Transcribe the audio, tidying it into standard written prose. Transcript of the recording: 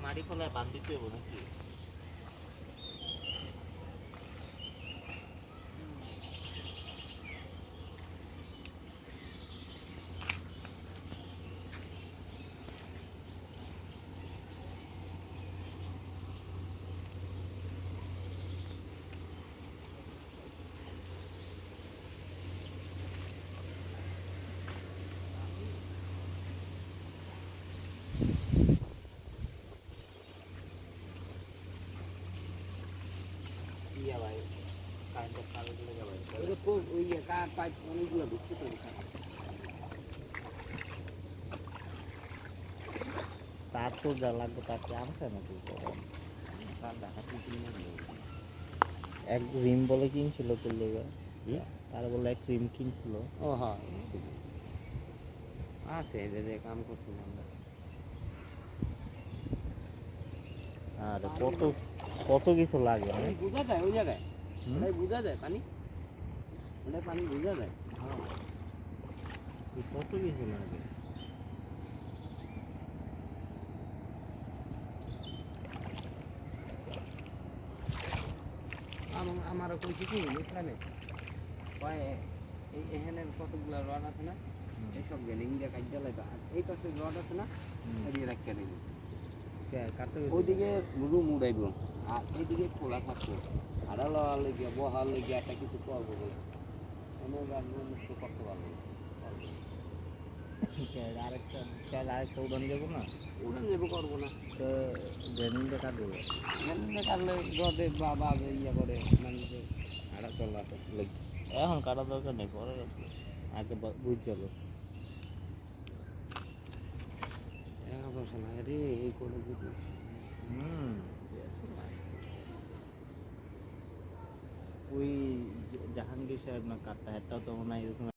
মাটি খোলায় বান দিতে হবে নাকি? ইয়া ভাই কারেন্টের তারগুলো ভাই ওই কার পাইপ অনেকগুলো ঢুকছে তো তার তো যা লাগবে তার কি আনছে নাকি? তার দেখাচ্ছি কিনে এক রিম বলে কিনছিল তোর লেগে, তার বলে এক রিম কিনছিল। ও হ্যাঁ আছে যে কাম করছি আমরা। আর কত কত কিছু লাগে না? বোঝা যায় ওই জায়গায়, ওটাই বোঝা যায় পানি, ওটাই পানি বোঝা যায়। হ্যাঁ কত কিছু লাগে। আমারও কইছি কি বুঝলামে কয় এখানে কতগুলো রড আছে না, এইসব গেলিং দিয়ে কাটিয়ে লাগবে। আর এই পাশে রড আছে না, এদিকে রাখিয়ে দিবি, ওইদিকে রুম উড়াইব আর এইদিকে খোলা থাকতো। আর লওয়ার লেগে বহার লেগে একটা কিছু করবো বলে মুক্ত করতে পারবো না। আরেকটা উড়ান যাবো না, উড়ান যাবো করবো না। তো গ্রেনিংটা কাটবে, গ্যালিংটা কাটলে রডে বা ইয়ে করে মানুষের হাঁটা চলাতে এখন কাটার দরকার নেই, পরে কাটবে, আগে বুঝ চলো। টাকা পয়সা নাই রে এই করে যদি ওই জাহাঙ্গীর সাহেব না কাটটা, একটাও তো মনে হয়